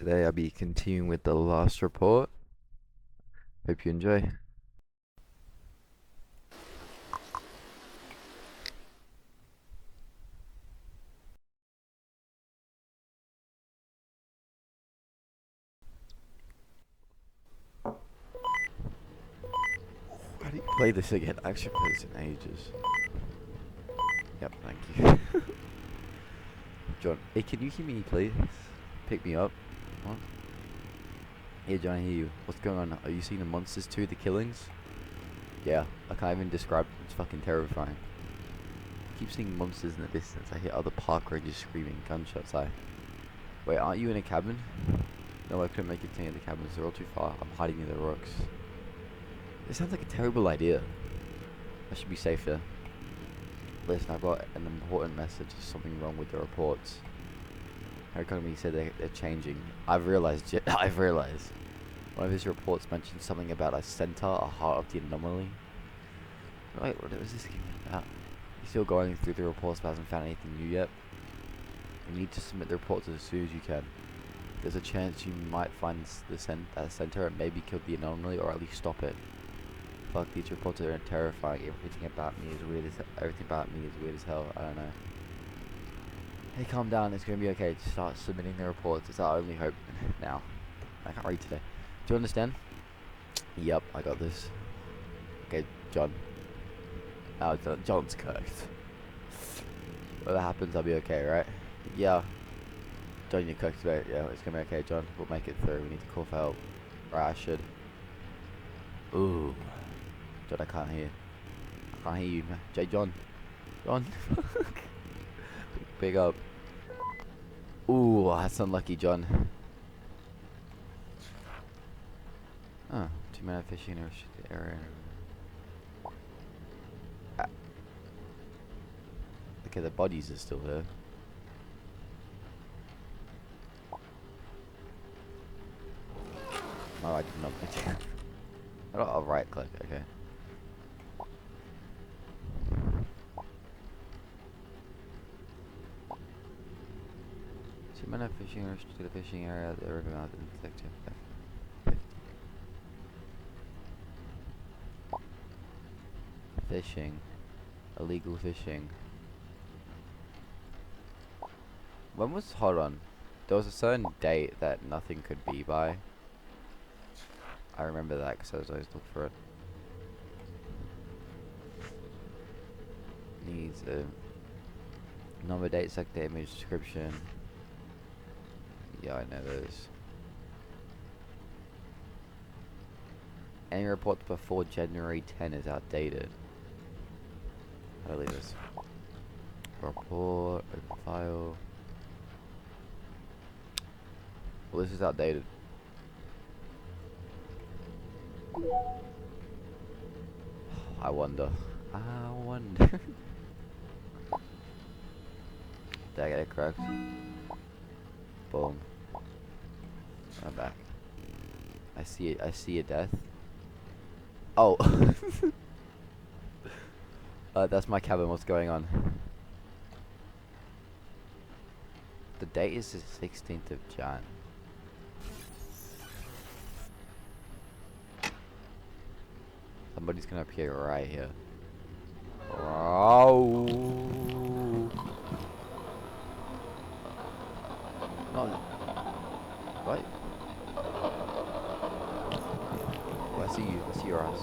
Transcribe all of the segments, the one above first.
Today I'll be continuing with the last report. Hope you enjoy. How do you play this again? I actually played this in ages. Yep, thank you. John, hey, can you hear me please? Pick me up. What? Yeah, John, I hear you. What's going on? Are you seeing the monsters too, the killings? Yeah, I can't even describe them. It's fucking terrifying. I keep seeing monsters in the distance. I hear other park rangers screaming, gunshots. Wait, aren't you in a cabin? No, I couldn't make it to any of the cabins. They're all too far. I'm hiding near the rocks. This sounds like a terrible idea. I should be safer. Listen, I've got an important message. There's something wrong with the reports. Harry Economy said they're changing. I've realized. I've realized. One of his reports mentioned something about a center, a heart of the anomaly. Wait, what was this game about? He's still going through the reports, but hasn't found anything new yet. You need to submit the reports as soon as you can. There's a chance you might find the center and maybe kill the anomaly, or at least stop it. Fuck, these reports are terrifying. Everything about me is weird as hell. I don't know. Hey, calm down. It's gonna be okay. Just start submitting the reports. It's our only hope now. I can't read today. Do you understand? Yep, I got this. Okay, John. Oh, John's cooked. Whatever happens, I'll be okay, right? Yeah. John, you're cooked, mate. Yeah, it's gonna be okay, John. We'll make it through. We need to call for help. Right, I should. Ooh. John, I can't hear. I can't hear you, man. John. John. Big up. Ooh, that's unlucky, John. Oh, 2 men are fishing in a restricted area. Ah. Okay, the bodies are still there. No, I did not click. I'll right click, okay. Two men are fishing in a restricted fishing area at the river mouth in sector 50. Fishing. Illegal fishing. When was, hold on. There was a certain date that nothing could be by. I remember that because I was always looking for it. Needs a number, date, sector, image, description. Yeah, I know those. Any reports before January 10 is outdated. How do I leave this? Report, open file. Well, this is outdated. I wonder. Did I get it correct? Boom. I'm back. I see a death. Oh. That's my cabin. What's going on? The date is the 16th of Jan. Somebody's gonna appear right here. Oh. No. What? Oh, I see you. I see your eyes.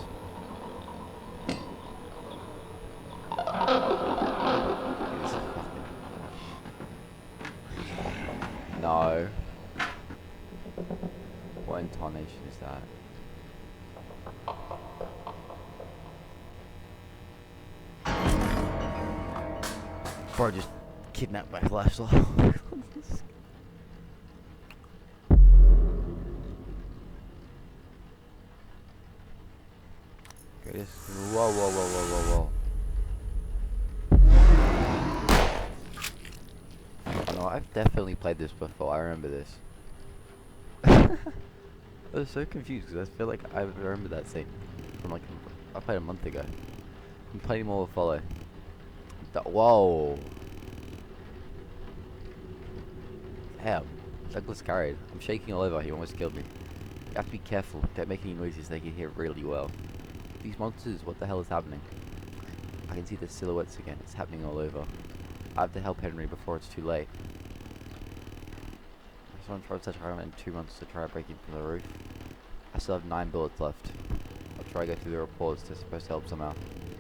This is fucking... No. What intonation is that? Bro just kidnapped my flashlight. Whoa, whoa, whoa, whoa, whoa, whoa. No, I've definitely played this before. I remember this. I was so confused because I feel like I remember that scene from like I played a month ago. And Plenty More will follow. Whoa. Damn. Douglas carried. I'm shaking all over. He almost killed me. You have to be careful. Don't make any noises. They can hear really well. These monsters, what the hell is happening? I can see the silhouettes again. It's happening all over. I have to help Henry before it's too late. Someone tried to try in 2 months to try breaking from the roof. I still have 9 bullets left. I'll try to go through the reports. They're supposed to help somehow.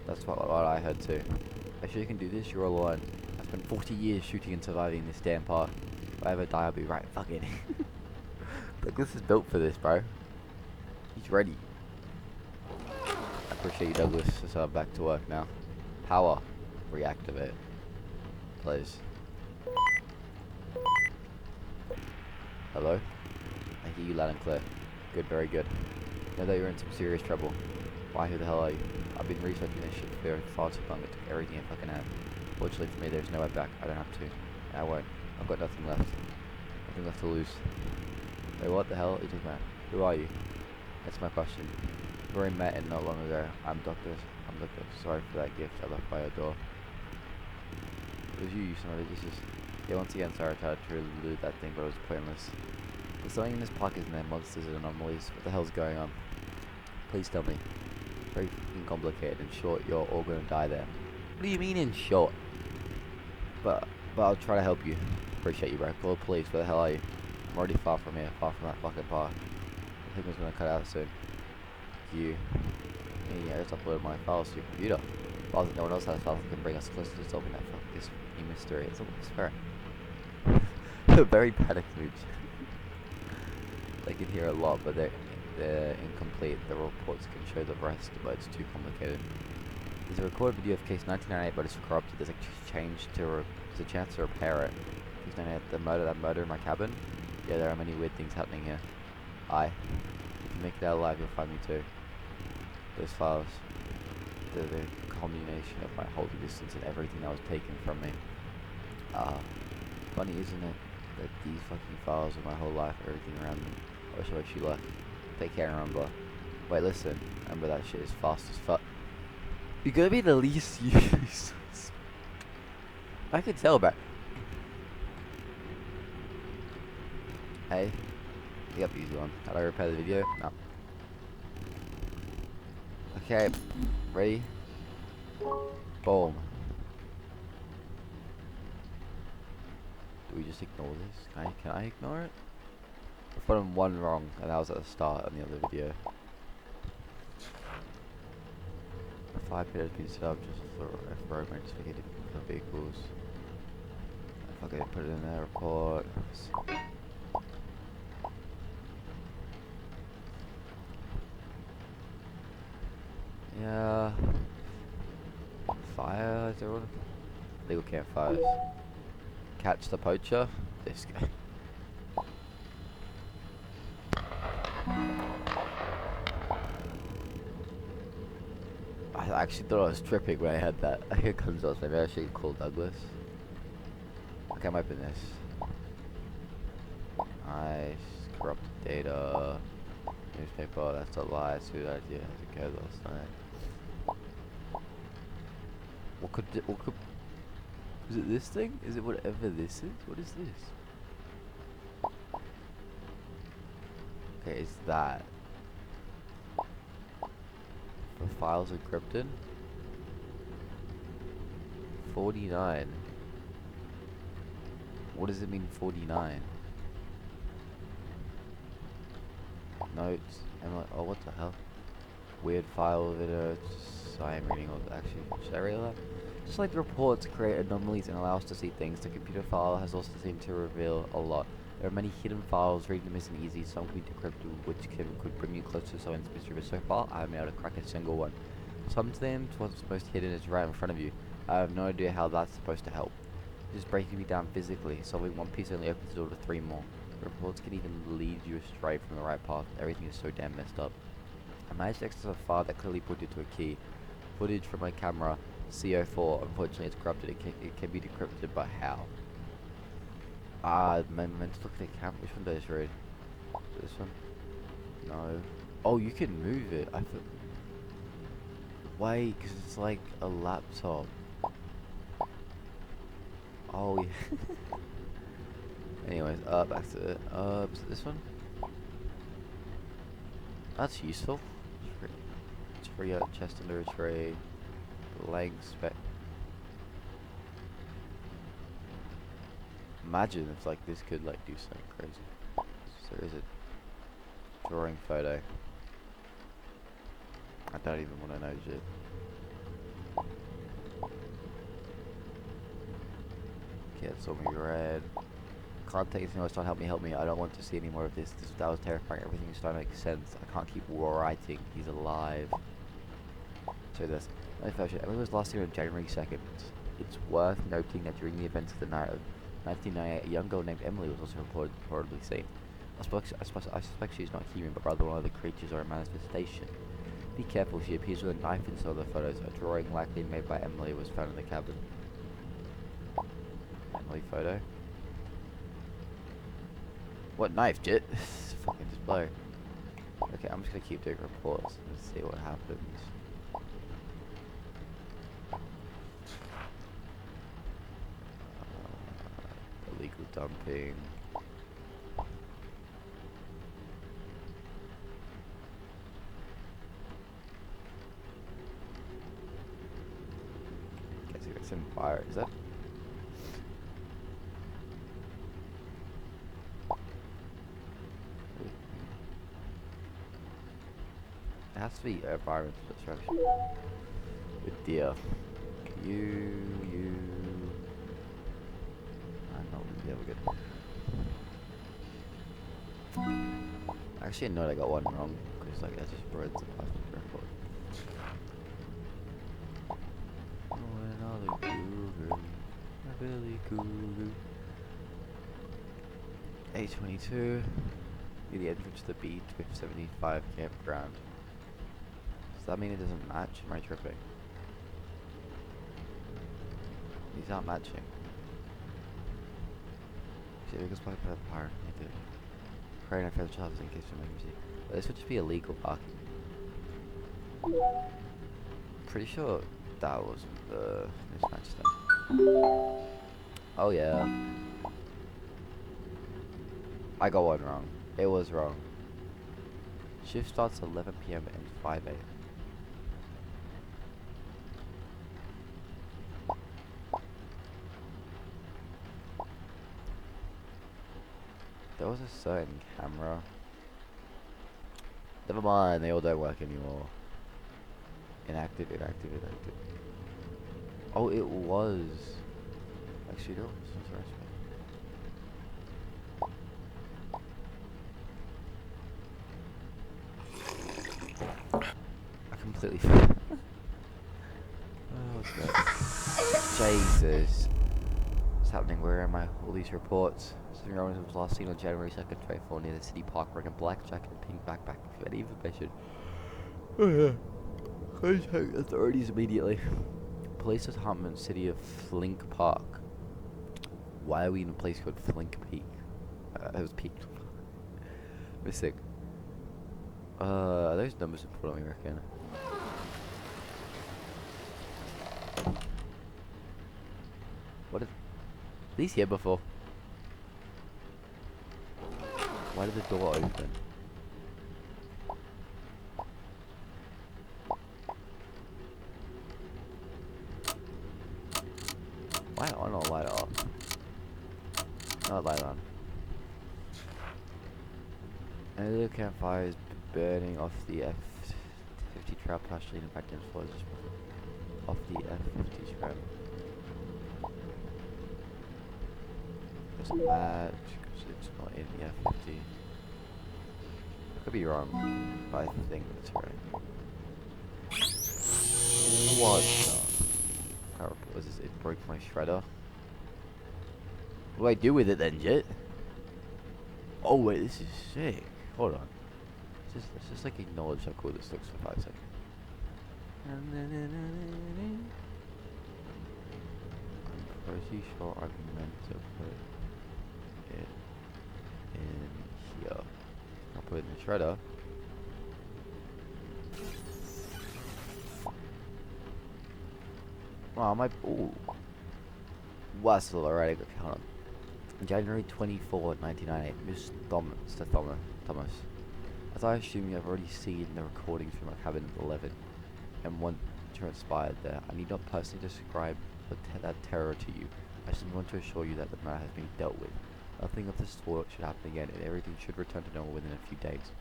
That's what I heard too. Are you sure you can do this? You're all alone. I spent 40 years shooting and surviving this damn park. If I ever die, I'll be right fucking. Like, this is built for this, bro. He's ready. I appreciate you, Douglas. So I'm back to work now. Power. Reactivate. Please. Hello? I hear you loud and clear. Good, very good. Know that you're in some serious trouble. Why, who the hell are you? I've been researching this shit for far too long. It took everything I fucking had. Fortunately for me, there's no way back. I don't have to. I won't. I've got nothing left. Nothing left to lose. Wait, what the hell are you talking about? Who are you? That's my question. We already met not long ago. I'm Doctor. Sorry for that gift I left by your door. It was you son of a bitches. Yeah, once again, sorry I tried to elude that thing, but it was pointless. There's something in this park, isn't there? Monsters and anomalies. What the hell's going on? Please tell me. It's very fucking complicated. In short, you're all gonna die there. What do you mean in short? But I'll try to help you. Appreciate you, bro. Call the police. Where the hell are you? I'm already far from here. Far from that fucking park. I think it's gonna cut out soon. You. Yeah, I just uploaded my files to your computer. Files that no one else has files that can bring us closer to solving that fucking mystery. It's almost fair. A very panicked mood. They can hear a lot, but they're incomplete. The reports can show the rest, but it's too complicated. There's a recorded video of case 1998, but it's corrupted. There's a chance to repair it. Case 1998, that murder in my cabin. Yeah, there are many weird things happening here. If you make it out alive, you'll find me too. Those files, they're the culmination of my whole existence and everything that was taken from me. Funny, isn't it, that these fucking files are my whole life, everything around me. I wish you left. Take care, remember. Wait, listen. Remember that shit is fast as fuck. You're gonna be the least useless. I can tell, bro. Hey. Yep, easy one. How do I repair the video? No. Okay. Ready? Boom. Do we just ignore this? Can I ignore it? I put on one wrong, and that was at the start on the other video. The 5 pit has been set up just for roadmates for vehicles. If I can put it in their report. Yeah. Fire, is there one? Legal campfires. Catch the poacher. This guy. I actually thought I was tripping when I had that. Here comes us. Maybe I should call Douglas. Okay, I'm open this. Nice. Corrupted data. Newspaper. That's a lie. That's a good idea. Okay, last night. What could? Is it this thing? Is it whatever this is? What is this? Okay, is that? The files encrypted. 49. What does it mean 49? Notes. I'm like, oh, what the hell? Weird file video. Sorry, I'm reading all that. Actually, should I read that? Just like the reports create anomalies and allow us to see things, the computer file has also seemed to reveal a lot. There are many hidden files, reading them isn't easy, some can be decrypted, which could bring you closer to someone's mystery, but so far I haven't been able to crack a single one. Sometimes what's most hidden is right in front of you. I have no idea how that's supposed to help. It's just breaking me down physically, solving one piece only opens the door to 3 more. The reports can even lead you astray from the right path. Everything is so damn messed up. I managed to access a file that clearly pointed to a key. Footage from my camera, CO4, unfortunately it's corrupted. It can be decrypted, but how? I meant to look at the camera. Which one does I read? This one? No. Oh, you can move it. I thought. Wait, because it's like a laptop. Oh, yeah. Anyways, back to it. Is it this one? That's useful. It's free out chest under a tray. Leg spec. Imagine if like this could like do something crazy. So there is a drawing photo. I don't even want to know shit. Okay, it's all me red. Can't take anything else, don't help me. I don't want to see any more of this. That was terrifying. Everything is starting to make sense. I can't keep writing. He's alive. So this. My version. Emily was last seen on January 2nd. It's worth noting that during the events of the night of 1998, a young girl named Emily was also reportedly seen. I suspect she's not human, but rather one of the creatures or a manifestation. Be careful, she appears with a knife in some of the photos. A drawing likely made by Emily was found in the cabin. Emily photo. What knife, Jit? Fucking just blow. Okay, I'm just gonna keep doing reports and see what happens. Illegal dumping. Guessing that's in fire. Is that? It has to be environmental destruction. Good deal. You. Yeah, we're good. Actually, no, I got one wrong because like I just read the past report. Billy Cougar. 822. Near the entrance to the B-75 campground. Does that mean it doesn't match? Am I tripping? These aren't matching. See, because by the power. Praying I failed jobs in case of emergency. But this would just be illegal parking. Pretty sure that was the mismatch thing. Oh yeah. I got one wrong. It was wrong. Shift starts at 11 PM and 5 AM. There was a certain camera. Never mind, they all don't work anymore. Inactive. Oh, it was. Actually, no. I completely. Oh god. Jesus. What's happening? Where am I? All these reports. Something wrong was last seen on January 2nd, 2024 near the city park wearing a black jacket and pink backpack. If you have any information. Oh yeah. Contact authorities immediately. Police Department, City of Flink Park. Why are we in a place called Flink Peak? It was Peak. Missing. Those numbers important, I reckon. What is these here before? Why did the door open? Why on or light off? Not light on. And the campfire is burning off the F-50 trap, partially impacting the floors off the F-50 trap. Doesn't match because it's not in the F-50. I could be wrong, but I think that's right. What the? How was this? It broke my shredder. What do I do with it then, Jit? Oh wait, this is sick. Hold on. Let's just like acknowledge how cool this looks for 5 seconds. I'm pretty sure I'm meant to put it in here. I'll put it in the shredder. Wow, my ooh. Wow, still alright. Hold on. On January 24, 1998, Mr. Thomas. As I assume you have already seen the recordings from my cabin at 11, and what transpired there, I need not personally describe that terror to you. I simply want to assure you that the matter has been dealt with. Nothing of this sort should happen again, and everything should return to normal within a few days.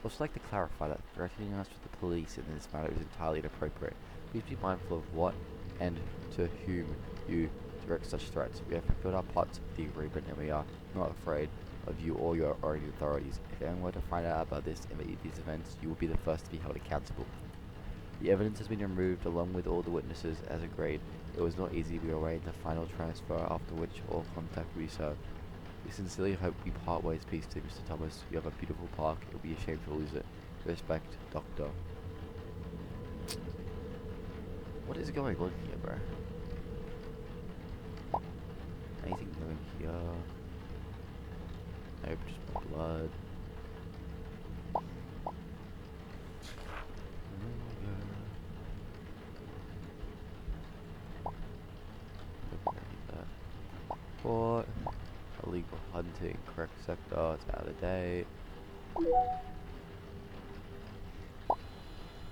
I'd also like to clarify that threatening us with the police in this matter is entirely inappropriate. Please be mindful of what and to whom you direct such threats. We have fulfilled our parts of the agreement, and we are not afraid of you or your own authorities. If anyone were to find out about these events, you will be the first to be held accountable. The evidence has been removed along with all the witnesses as agreed. It was not easy. We awaited the final transfer, after which all contact will be served. We sincerely hope we part ways peacefully, Mr. Thomas. You have a beautiful park. It will be a shame to lose it. Respect, Doctor. What is going on here, bro? Anything going here? Nope, just blood. Report. Illegal hunting, correct sector, it's out of date.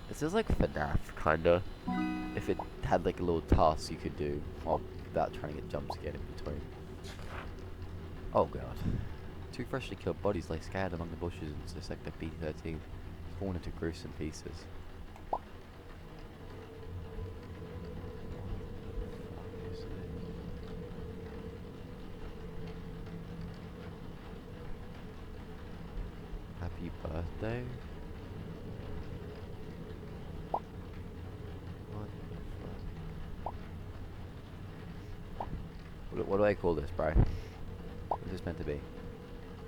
This is like FNAF, kinda. If it had like a little task you could do without trying to get jump scared in between. Oh god. Two freshly killed bodies lay scattered among the bushes in sector B13, torn into gruesome pieces. Happy birthday. What do I call this, bro? What is this meant to be?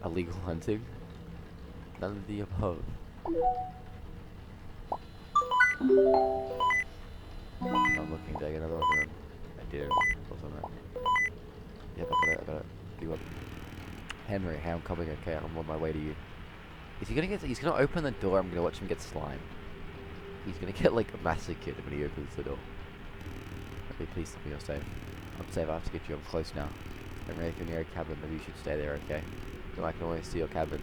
Illegal hunting? None of the above. I'm looking to get another one. I did. What's on that? Yep, I got it. Do what? Henry, hey, I'm coming, okay? I'm on my way to you. Is he gonna get? He's gonna open the door. I'm gonna watch him get slime. He's gonna get like massacred when he opens the door. Okay, please tell me you're safe. I'm safe. I have to get you up close now. Henry, if you're near a cabin, maybe you should stay there, okay? No, I can always see your cabin.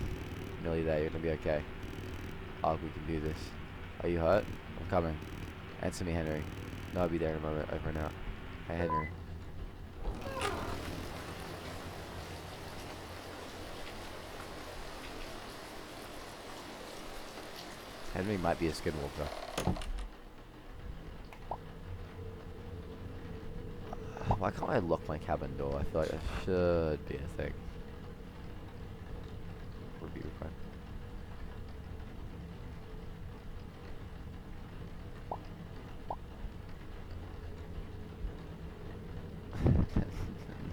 Nearly there. You're gonna be okay. Oh, we can do this. Are you hurt? I'm coming. Answer me, Henry. No, I'll be there in a moment. Over and out. Hey, Henry. Henry might be a skinwalker. Why can't I lock my cabin door? I feel like that should be a thing. Review required.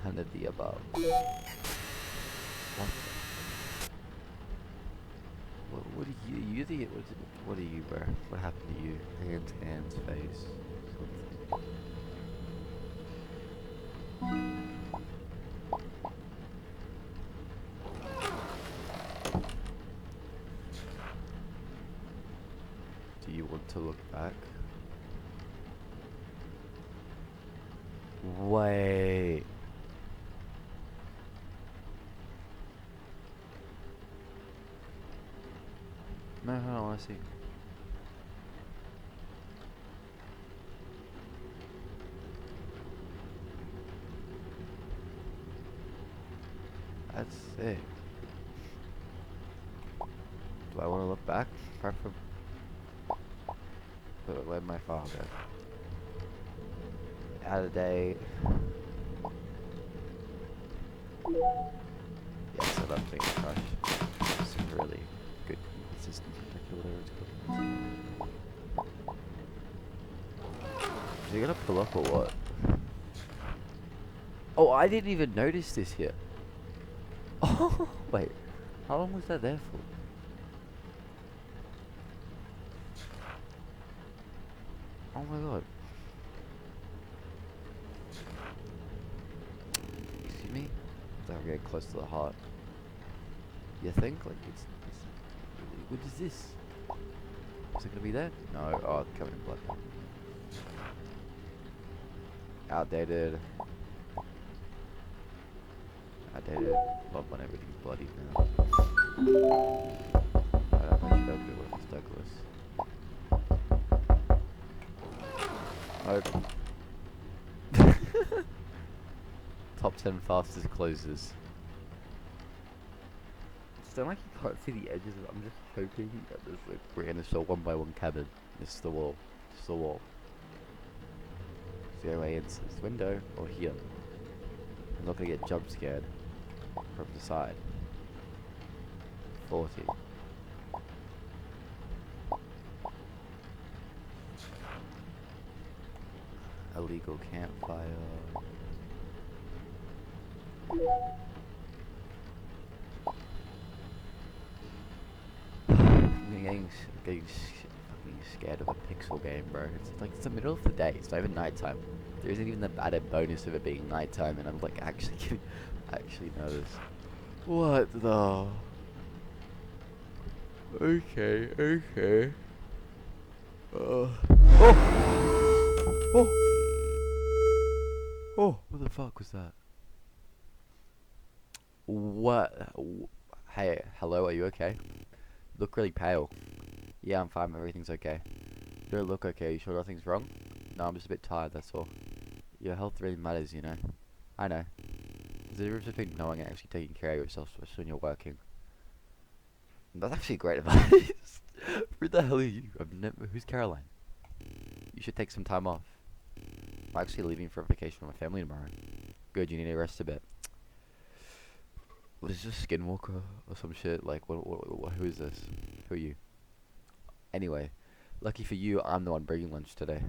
None of the above. What are you? What are you, bro? What happened to you? Hands, face. Something. Do you want to look back? Wait. No, I want to see. That's it. Do I want to look back? Preferably. But where'd my file go? Out of date. Yes, I love things crush. It's a really good system to whatever it's called. Is he gonna pull up or what? Oh, I didn't even notice this here. Oh, wait. How long was that there for? Oh my god. Excuse me? Don't get close to the heart. You think? Like, it's what is this? Is it gonna be there? No. Oh, it's covered in blood. Outdated. I did it. Love when everything's bloody now. I don't know if I should open it with Miss Douglas. Nope. Top 10 fastest closes. It's still like you can't see the edges of it. I'm just hoping that there's like we're in a show one by one cabin. This is the wall. This is the wall. Is there a way into this window or here? I'm not gonna get jump scared from the side. 40. Illegal campfire. I'm getting fucking scared of a pixel game, bro. It's like it's the middle of the day. It's not even nighttime. There isn't even the added bonus of it being nighttime, and I'm like actually nervous. What the? Okay, okay. Oh! Oh! Oh! What the fuck was that? What? Hey, hello, are you okay? You look really pale. Yeah, I'm fine, everything's okay. You don't look okay, you sure nothing's wrong? No, I'm just a bit tired, that's all. Your health really matters, you know. I know. There's a difference between knowing and actually taking care of yourself, especially when you're working. That's actually great advice. Who the hell are you? I've never. Who's Caroline? You should take some time off. I'm actually leaving for a vacation with my family tomorrow. Good, you need to rest a bit. What is this, Skinwalker or some shit? Like, who is this? Who are you? Anyway, lucky for you, I'm the one bringing lunch today.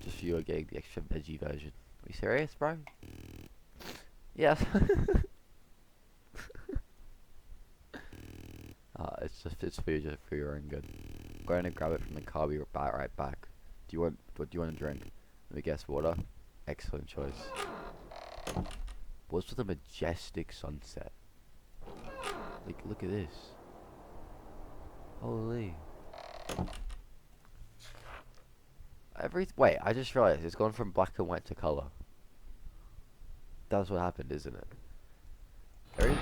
Just for you, getting the extra veggie version. Are you serious, bro? Yes. It's for you, just for your own good. I'm going to grab it from the car. Be right back. What do you want to drink? Let me guess. Water. Excellent choice. What's with the majestic sunset? Like, look at this. Holy. Wait, I just realized it's gone from black and white to color. That's what happened, isn't it? Very.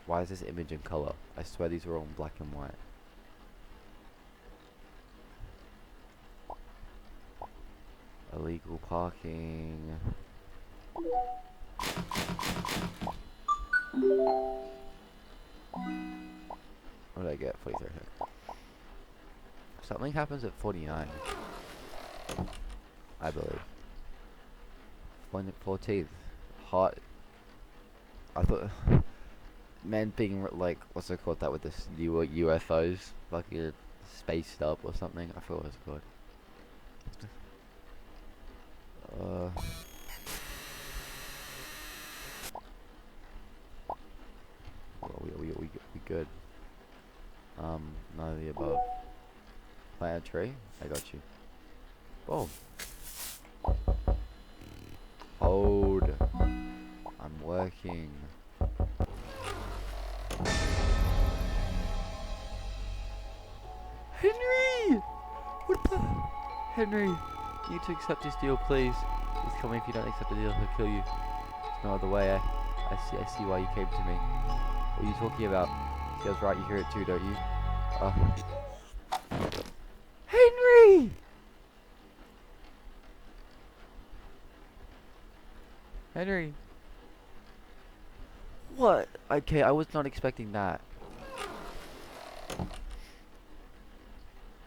Why is this image in color? I swear these are all in black and white. Illegal parking. What did I get? 43. Something happens at 49. I believe. 14th. Hot. I thought. Men being like, what's it called that with this new UFOs? Fucking spaced up or something. I forgot what it's called. We good. None of the above. Plant a tree. I got you. Boom. Hold. I'm working. Henry! What the? Henry, you need to accept this deal, please. Please tell me if you don't accept the deal, he'll kill you. There's no other way. I see why you came to me. What are you talking about? Feels right, you hear it too, don't you? Henry! Henry! What? Okay, I was not expecting that.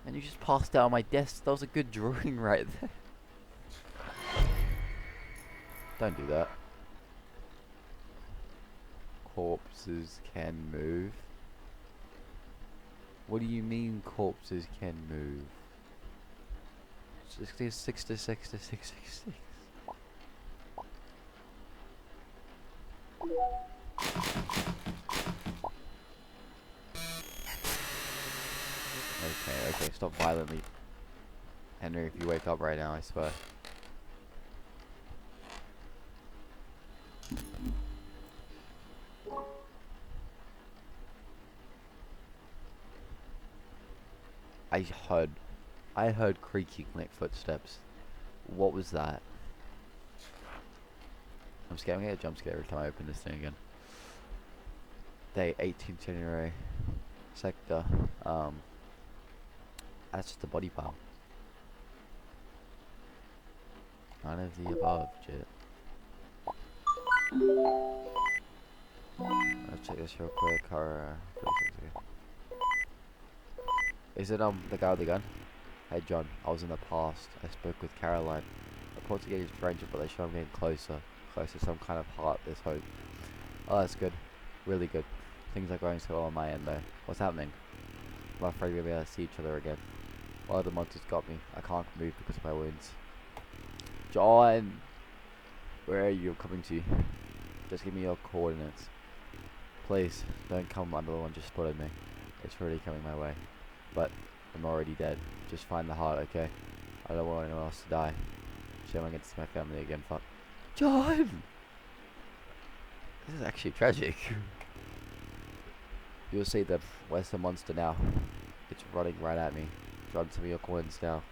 And you just passed out on my desk. That was a good drawing right there. Don't do that. Corpses can move. What do you mean corpses can move? 66 to 6 to 666. Okay, stop violently. Henry, if you wake up right now, I swear. I heard creaking like footsteps. What was that? I'm scared I'm gonna get a jump scare every time I open this thing again. Day 18th January. Sector. That's just a body pile. None of the above, Jit. Let's check this real quick. 36 ago. Is it the guy with the gun? Hey John, I was in the past. I spoke with Caroline. Reports are getting stranger, but they show I'm getting closer. Close to some kind of heart. There's hope. Oh, that's good. Really good. Things are going so well on my end though. What's happening? I'm afraid we'll be able to see each other again. One of the monsters got me. I can't move because of my wounds. John! Where are you coming to? Just give me your coordinates. Please, don't come under the one just spotted me. It's already coming my way. But I'm already dead. Just find the heart, okay? I don't want anyone else to die. Shame I get to see my family again, fuck. John! This is actually tragic. You'll see them. Where's the monster now? It's running right at me. John, tell me your coins now.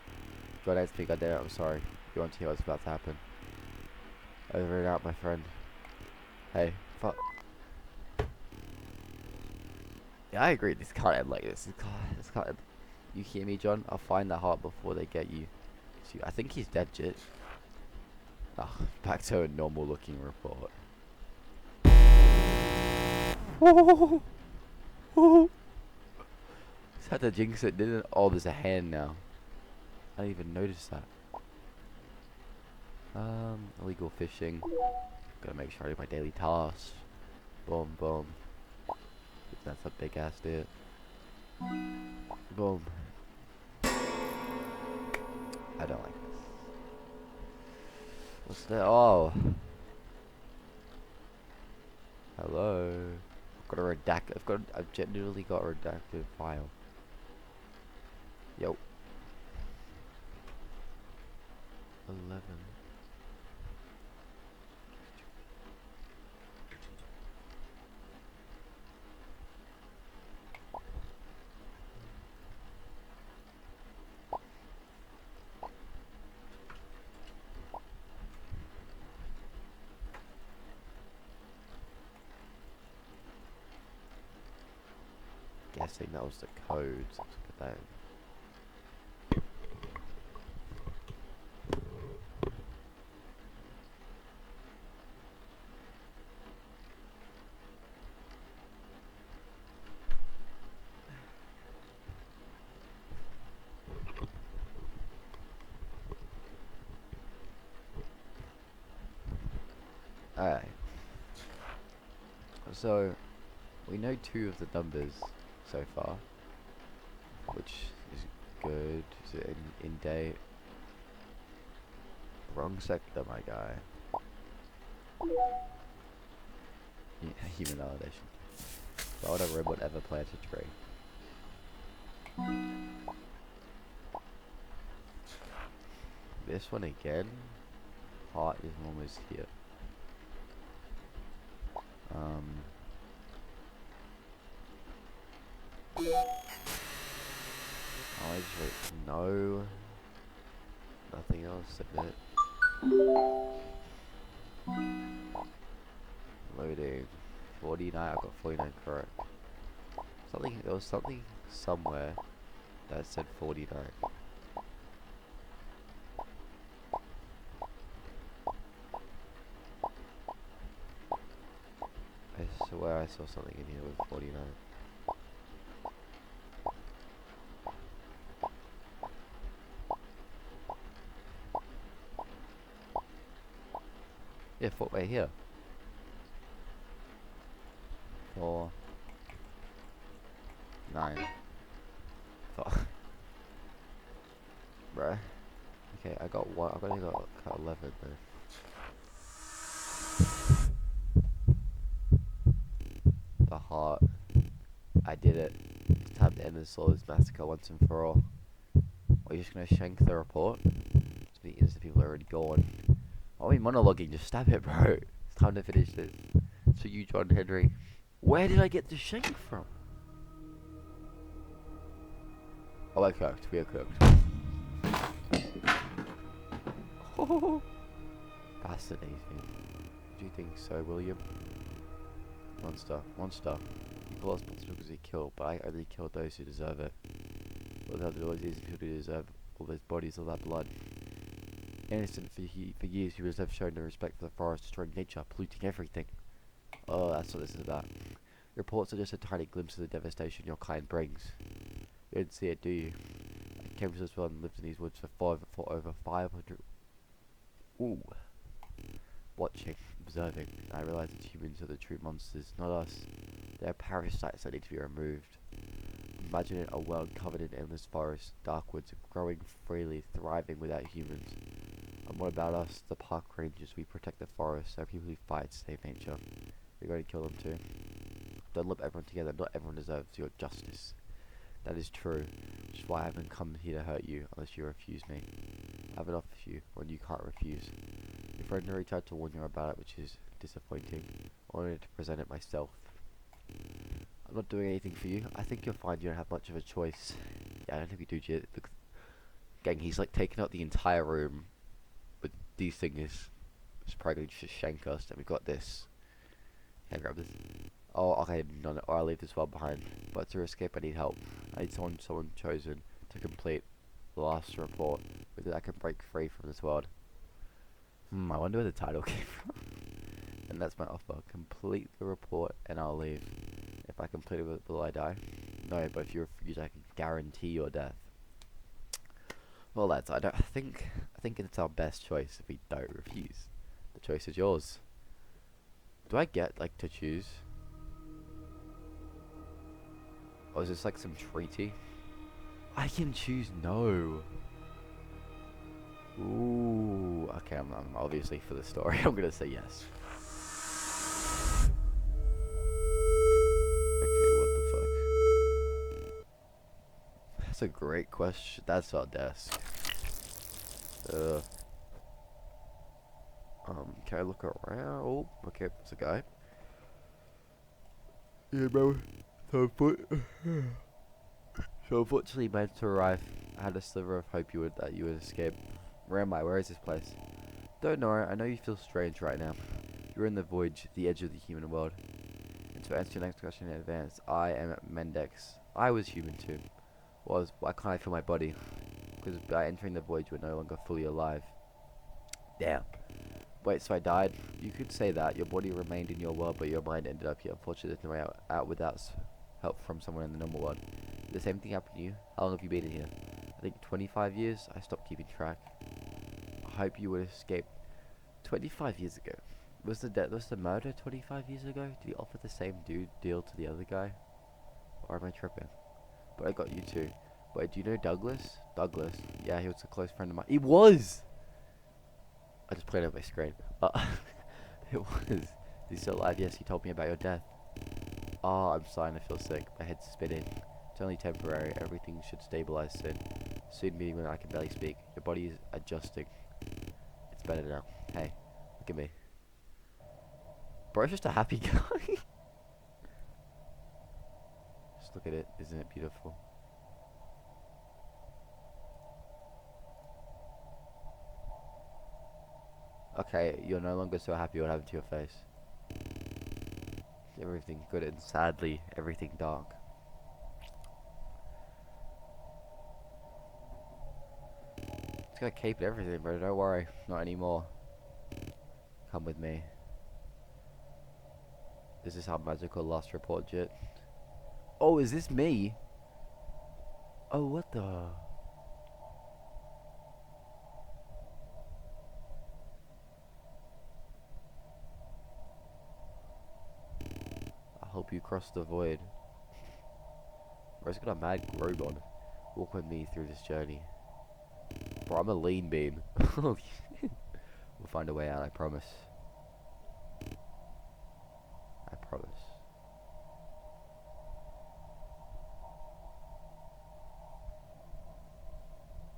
John, I speak, I dare. I'm sorry. You want to hear what's about to happen. Over and out, my friend. Hey, fuck. Yeah, I agree. This can't end like this. This can't end. You hear me, John? I'll find the heart before they get you. See, I think he's dead, Jit. Ah, back to a normal looking report. Just had to jinx it, didn't it? Oh, there's a hand now. I didn't even notice that. Illegal fishing. Gotta make sure I do my daily tasks. Boom, boom. That's a big ass dude. Boom. I don't like this. What's that? Oh. Hello. I've got a I've genuinely got a redacted file. Yo. 11. Guessing that was the code. So let's put that in. Alright. So, we know 2 of the numbers so far, which is good. Is it in date? Wrong sector, my guy. Human validation. Why would a robot ever plant a tree? This one again. Heart is almost here. I just wait. No. Nothing else. Submit. Loading. 49. I got 49 correct. There was something somewhere that said 49. I swear I saw something in here with 49. Yeah, footway here. 4 9. Fuck. Bruh. Okay, I got 1. I've only got 11 though. The heart. I did it. It's time to end this Lord's massacre once and for all. Are you just gonna shank the report? Speaking as the people are already gone. Why are we monologuing? Just stab it, bro. It's time to finish this. So you, John Henry. Where did I get the shank from? Oh, we're cooked. We are cooked. Oh, fascinating. Do you think so, William? Monster. Monster. You call us monsters because we kill, but I only kill those who deserve it. Without all these people who deserve all those bodies, all that blood. Innocent for years, humans have shown no respect for the forest, destroying nature, polluting everything. Oh, that's what this is about. Reports are just a tiny glimpse of the devastation your kind brings. You didn't see it, do you? I came to this world and lived in these woods for over 500... Ooh. Watching, observing, I realized that humans are the true monsters, not us. They are parasites that need to be removed. Imagine a world covered in endless forests, dark woods, growing freely, thriving without humans. And what about us, the park rangers? We protect the forest, our people who fight to save nature. We're going to kill them too. Don't lump everyone together, not everyone deserves your justice. That is true, which is why I haven't come here to hurt you, unless you refuse me. I have enough of you, when you can't refuse. Your friend already tried to warn you about it, which is disappointing. I wanted to present it myself. I'm not doing anything for you. I think you'll find you don't have much of a choice. Yeah, I don't think we do, Jit. Gang, he's like taking out the entire room with these things. It's probably going to just shank us. And we've got this. Can I grab this? Oh, okay, none. Or I'll leave this world behind. But to escape, I need help. I need someone chosen to complete the last report. With it, I can break free from this world. I wonder where the title came from. And that's my offer. Complete the report and I'll leave. If I complete it, will I die? No, but if you refuse, I can guarantee your death. Well, lads, I think it's our best choice if we don't refuse. The choice is yours. Do I get like to choose? Or is this like some treaty? I can choose no. Ooh, okay, I'm obviously for the story. I'm gonna say yes. Okay, what the fuck? That's a great question. That's our desk. Can I look around? Oh, okay, there's a guy. Yeah, bro. So unfortunately, meant to arrive. I had a sliver of hope that you would escape. Where am I? Where is this place? Don't know. I know you feel strange right now. You're in the void, the edge of the human world. And to answer your next question in advance, I am Mendex. I was human too. Why can't I feel my body? Because by entering the void, you are no longer fully alive. Damn. Wait, so I died? You could say that. Your body remained in your world, but your mind ended up here. Unfortunately, there's no way out without help from someone in the normal world. Did the same thing happen to you? How long have you been in here? I think 25 years? I stopped keeping track. I hope you would escape. 25 years ago. Was the murder 25 years ago? Did he offer the same deal to the other guy? Or am I tripping? But I got you too. Wait, do you know Douglas? Douglas? Yeah, he was a close friend of mine. He was! I just played it on my screen. It was. He's still alive? Yes, he told me about your death. Oh, I'm starting to feel sick. My head's spinning. It's only temporary. Everything should stabilize soon. Soon meaning when I can barely speak. Your body is adjusting. It's better now. Hey, look at me. Bro's just a happy guy. Just look at it. Isn't it beautiful? Okay, you're no longer so happy. What happened to your face? Everything good and sadly, everything dark. It's gonna keep everything, bro. Don't worry. Not anymore. Come with me. Is this our magical last report, Jit? Oh, is this me? Oh, what the... I hope you cross the void. Bro's got a mad robe on. Walk with me through this journey. Bro, I'm a lean bean. We'll find a way out, I promise. I promise.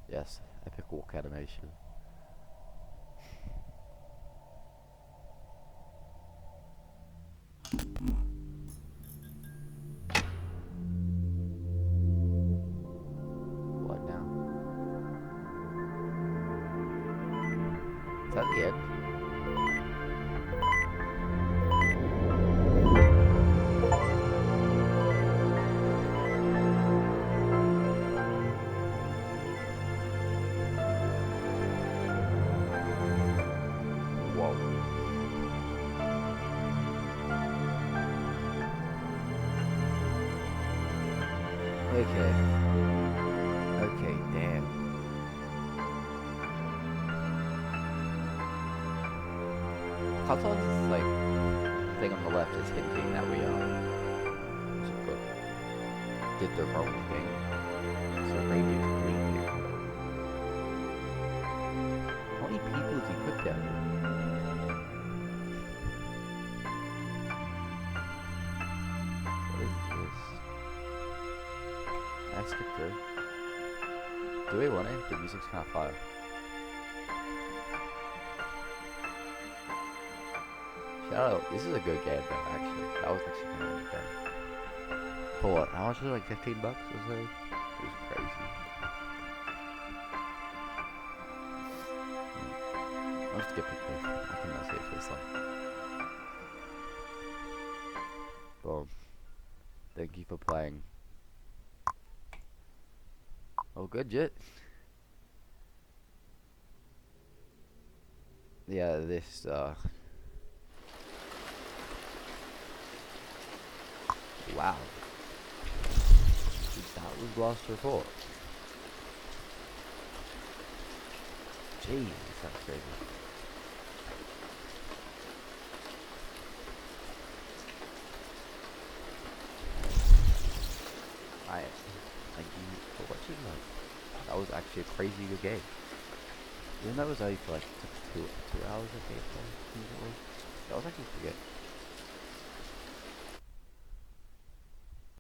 Yes, epic walk animation. What now? Is that the end? Okay. Okay, damn. Cartel's is like thing on the left is hinting that we sort of did the wrong thing. So radio's green here. How many people has he put down here? What is this? Can I skip through? Do we want it? The music's kind of fire. Shout out, this is a good game though, actually. That was actually kind of a good game. For what? How much was it? Like 15 bucks or so? It was crazy. I'll just skip it though. I think that's it for this one. Boom. Thank you for playing. Oh, good, Jit. Yeah, this, wow. That was last report. Jeez, that's crazy. Thank you for watching that. That was actually a crazy good game. Even though it was only for like 2 hours of gameplay, I think it was. That was actually pretty good.